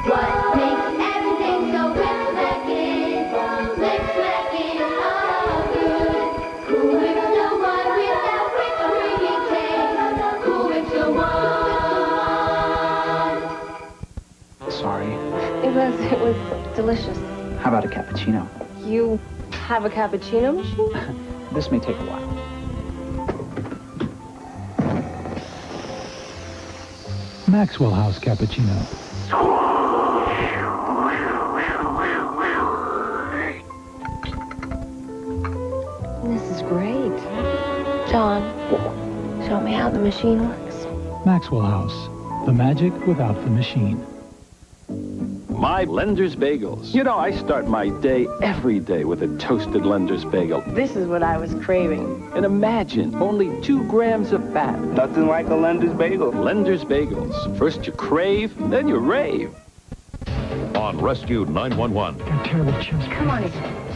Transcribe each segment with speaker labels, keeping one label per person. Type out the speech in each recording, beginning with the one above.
Speaker 1: What makes everything so Rick-Smackin'? Rick-Smackin', oh good. Cool Rick's the one without Rick-Creamy taste. Cool Rick's the one.
Speaker 2: Sorry.
Speaker 3: It was delicious.
Speaker 2: How about a cappuccino?
Speaker 3: You have a cappuccino machine?
Speaker 2: This may take a while.
Speaker 4: Maxwell House Cappuccino.
Speaker 3: This is great. John, show me how the machine works.
Speaker 4: Maxwell House. The magic without the machine.
Speaker 5: My Lender's Bagels. You know, I start my day every day with a toasted Lender's Bagel.
Speaker 3: This is what I was craving.
Speaker 5: And imagine, only 2 grams of fat.
Speaker 6: Nothing like a Lender's Bagel.
Speaker 5: Lender's Bagels. First you crave, then you rave.
Speaker 7: On Rescue 911,
Speaker 4: They're terrible chips.
Speaker 3: Come on.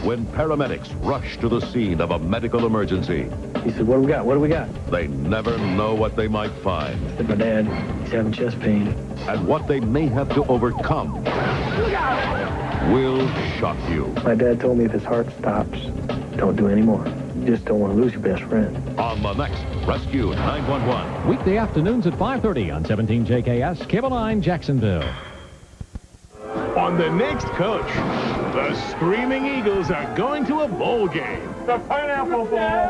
Speaker 7: when paramedics rush to the scene of a medical emergency,
Speaker 6: He said, what do we got? What do we got?
Speaker 7: they never know what they might find
Speaker 6: Said, my dad, he's having chest pain.
Speaker 7: and what they may have to overcome will shock you.
Speaker 6: My dad told me if his heart stops, don't do any more. You just don't want to lose your best friend.
Speaker 7: On the next Rescue 911.
Speaker 8: Weekday afternoons at 5:30 on 17 JKS, Cable 9, Jacksonville.
Speaker 9: On the next Coach, the Screaming Eagles are going to a bowl game.
Speaker 6: The Pineapple Bowl!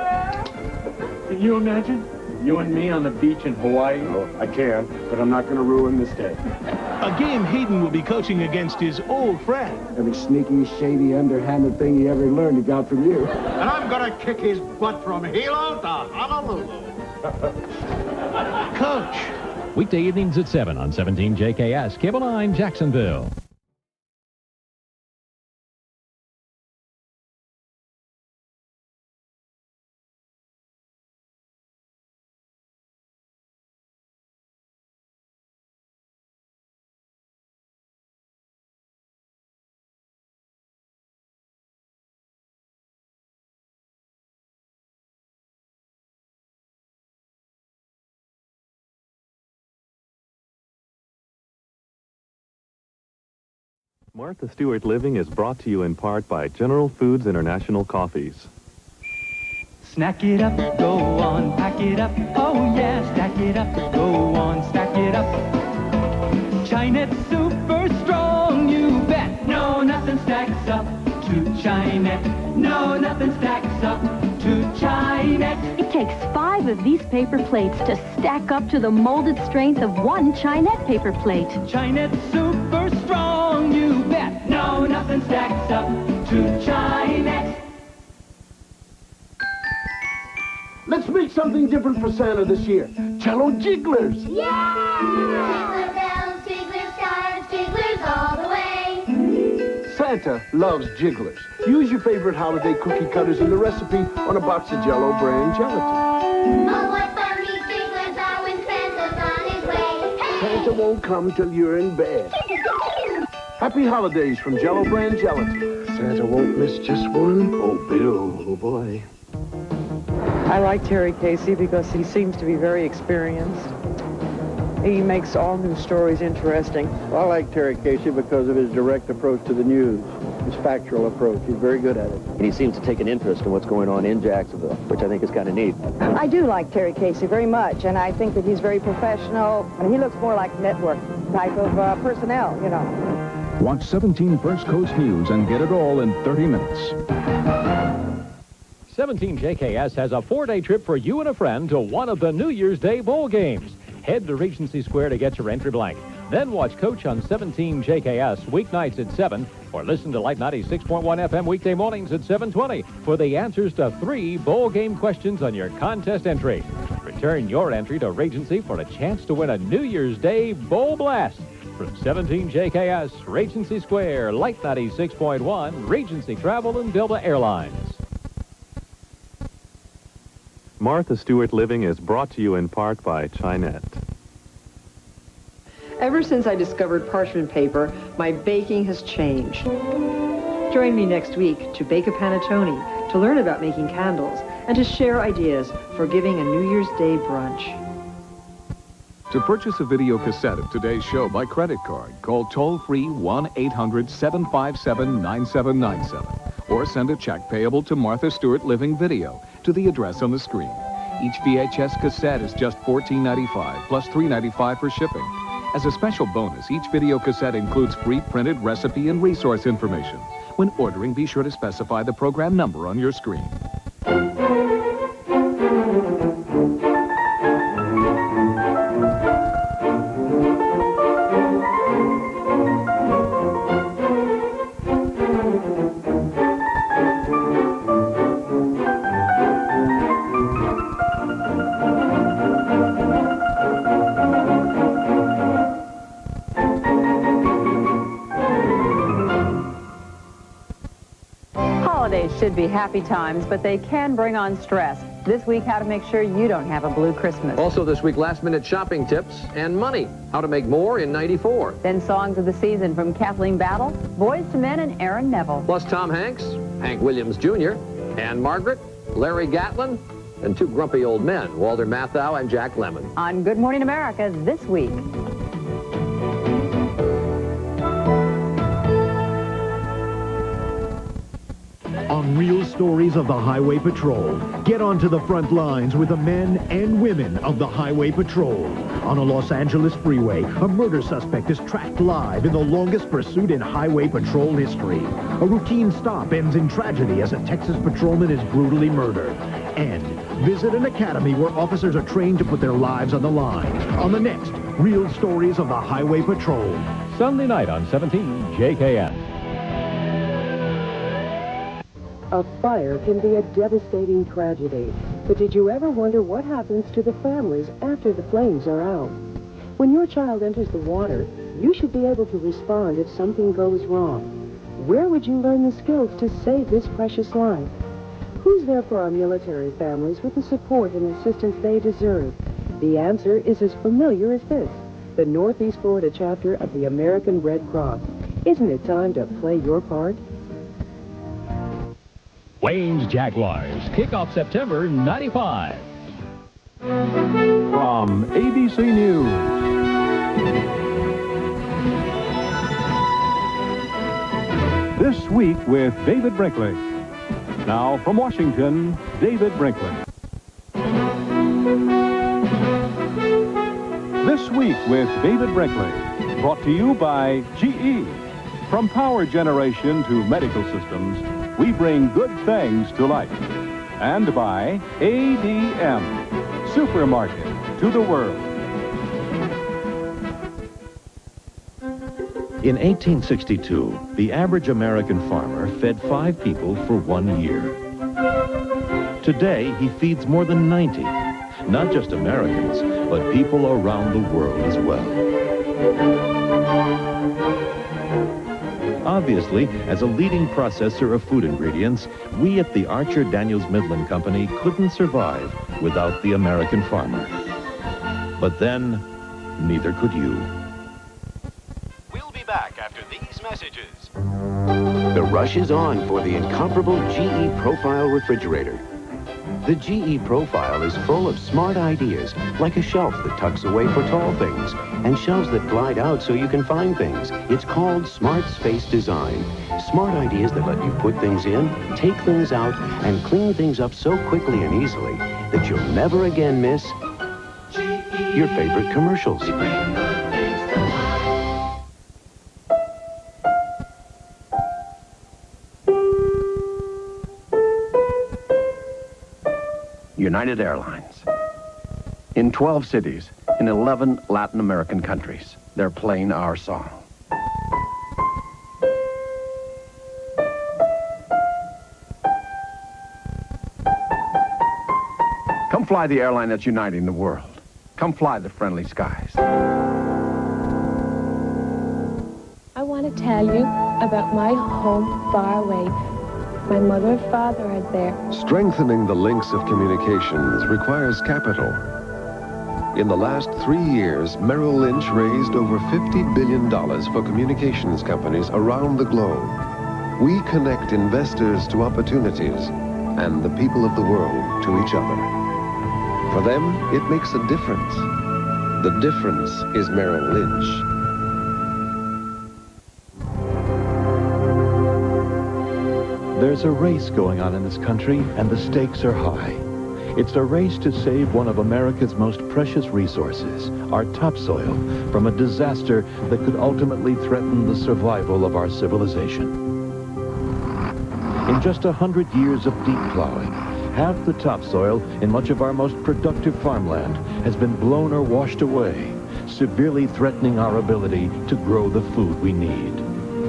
Speaker 6: Can you imagine? You and me on the beach in Hawaii?
Speaker 10: Oh, I can, but I'm not going to ruin this day.
Speaker 9: A game Hayden will be coaching against his old friend.
Speaker 10: Every sneaky, shady, underhanded thing he ever learned, he got from you.
Speaker 11: And I'm going to kick his butt from Hilo to Honolulu.
Speaker 9: Coach.
Speaker 8: Weekday evenings at 7 on 17 JKS, Cable 9, Jacksonville.
Speaker 12: Martha Stewart Living is brought to you in part by General Foods International Coffees.
Speaker 13: Snack it up, go on, pack it up, oh yeah, stack it up, go on, stack it up. Chinet super strong, you bet, no, nothing stacks up to Chinet, no, nothing stacks up to Chinet.
Speaker 14: It takes 5 of these paper plates to stack up to the molded strength of 1 Chinet paper plate.
Speaker 13: Chinet super strong, you bet, no, nothing stacks up to Chinet.
Speaker 10: Let's make something different for Santa this year. Jell-O Jigglers.
Speaker 1: Yeah! Jiggler bells, jigglers, cars, jigglers all the way.
Speaker 10: Santa loves Jigglers. Use your favorite holiday cookie cutters in the recipe on a box of Jell-O brand gelatin.
Speaker 1: Oh, what fun these jigglers are when Santa's on his way. Hey!
Speaker 10: Santa won't come till you're in bed. Happy holidays from Jell-O brand gelatin. Santa won't miss just one. Oh, Bill, oh boy.
Speaker 15: I like Terry Casey because he seems to be very experienced. He makes all new stories interesting.
Speaker 6: I like Terry Casey because of his direct approach to the news, his factual approach. He's very good at it.
Speaker 16: And he seems to take an interest in what's going on in Jacksonville, which I think is kind of neat.
Speaker 15: I do like Terry Casey very much, and I think that he's very professional, and he looks more like network type of personnel, you know.
Speaker 17: Watch 17 First Coast News and get it all in 30 minutes.
Speaker 8: 17 JKS has a 4-day trip for you and a friend to one of the New Year's Day bowl games. Head to Regency Square to get your entry blank. Then watch Coach on 17 JKS weeknights at 7 or listen to Light 96.1 FM weekday mornings at 7:20 for the answers to 3 bowl game questions on your contest entry. Return your entry to Regency for a chance to win a New Year's Day bowl blast. From 17 JKS, Regency Square, Light 96.1, Regency Travel and Delta Airlines.
Speaker 12: Martha Stewart Living is brought to you in part by Chinet.
Speaker 15: Ever since I discovered parchment paper, my baking has changed. Join me next week to bake a panettone, to learn about making candles, and to share ideas for giving a New Year's Day brunch.
Speaker 17: To purchase a video cassette of today's show by credit card, call toll-free 1-800-757-9797 or send a check payable to Martha Stewart Living Video to the address on the screen. Each VHS cassette is just $14.95 plus $3.95 for shipping. As a special bonus, each video cassette includes free printed recipe and resource information. When ordering, be sure to specify the program number on your screen.
Speaker 18: Should be happy times, but they can bring on stress. This week, how to make sure you don't have a blue Christmas.
Speaker 19: Also this week, last-minute shopping tips and money. How to make more in '94.
Speaker 18: Then songs of the season from Kathleen Battle, Boys to Men, and Aaron Neville.
Speaker 19: Plus Tom Hanks, Hank Williams Jr., Anne Margaret, Larry Gatlin, and two grumpy old men, Walter Matthau and Jack Lemmon.
Speaker 18: On Good Morning America this week.
Speaker 20: On Real Stories of the Highway Patrol, get onto the front lines with the men and women of the Highway Patrol. On a Los Angeles freeway, a murder suspect is tracked live in the longest pursuit in Highway Patrol history. A routine stop ends in tragedy as a Texas patrolman is brutally murdered. And visit an academy where officers are trained to put their lives on the line. On the next Real Stories of the Highway Patrol.
Speaker 8: Sunday night on 17 JKS.
Speaker 21: A fire can be a devastating tragedy, but did you ever wonder what happens to the families after the flames are out? When your child enters the water, you should be able to respond if something goes wrong. Where would you learn the skills to save this precious life? Who's there for our military families with the support and assistance they deserve? The answer is as familiar as this, the Northeast Florida chapter of the American Red Cross. Isn't it time to play your part?
Speaker 8: Wayne's Jaguars kick off September '95.
Speaker 12: From ABC News. This Week with David Brinkley. Now from Washington, David Brinkley. This Week with David Brinkley, brought to you by GE. From power generation to medical systems, we bring good things to life. And by ADM, supermarket to the world.
Speaker 22: In 1862, the average American farmer fed 5 people for 1 year. Today, he feeds more than 90, not just Americans, but people around the world as well. Obviously, as a leading processor of food ingredients, we at the Archer Daniels Midland Company couldn't survive without the American farmer. But then, neither could you.
Speaker 23: We'll be back after these messages.
Speaker 24: The rush is on for the incomparable GE Profile refrigerator. The GE Profile is full of smart ideas, like a shelf that tucks away for tall things, and shelves that glide out so you can find things. It's called Smart Space Design. Smart ideas that let you put things in, take things out, and clean things up so quickly and easily that you'll never again miss your favorite commercials.
Speaker 25: United Airlines. In 12 cities, in 11 Latin American countries, they're playing our song. Come fly the airline that's uniting the world. Come fly the friendly skies.
Speaker 26: I want to tell you about my home far away. My mother and father are there.
Speaker 27: Strengthening the links of communications requires capital. In the last 3 years, Merrill Lynch raised over $50 billion for communications companies around the globe. We connect investors to opportunities and the people of the world to each other. For them, it makes a difference. The difference is Merrill Lynch.
Speaker 22: There's a race going on in this country, and the stakes are high. It's a race to save one of America's most precious resources, our topsoil, from a disaster that could ultimately threaten the survival of our civilization. In just 100 years of deep plowing, half the topsoil in much of our most productive farmland has been blown or washed away, severely threatening our ability to grow the food we need.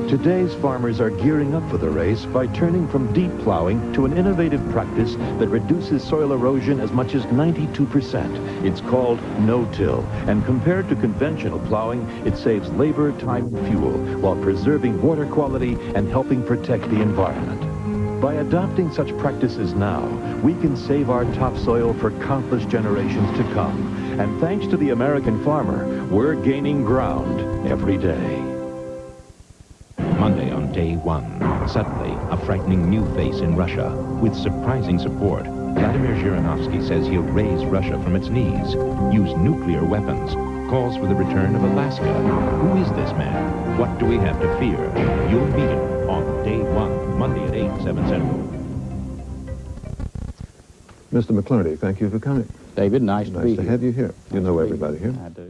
Speaker 22: Today's farmers are gearing up for the race by turning from deep plowing to an innovative practice that reduces soil erosion as much as 92%. It's called no-till, and compared to conventional plowing, it saves labor, time, and fuel while preserving water quality and helping protect the environment. By adopting such practices now, we can save our topsoil for countless generations to come. And thanks to the American farmer, we're gaining ground every day.
Speaker 2: Monday on day one. Suddenly, a frightening new face in Russia. With surprising support, Vladimir Zhirinovsky says he'll raise Russia from its knees, use nuclear weapons, calls for the return of Alaska. Who is this man? What do we have to fear? You'll meet him on day one, Monday at 8, 7 Central.
Speaker 3: Mr. McClerney, thank you for coming.
Speaker 4: David, nice to be here.
Speaker 3: Nice to have you here. You know everybody here.
Speaker 4: I do.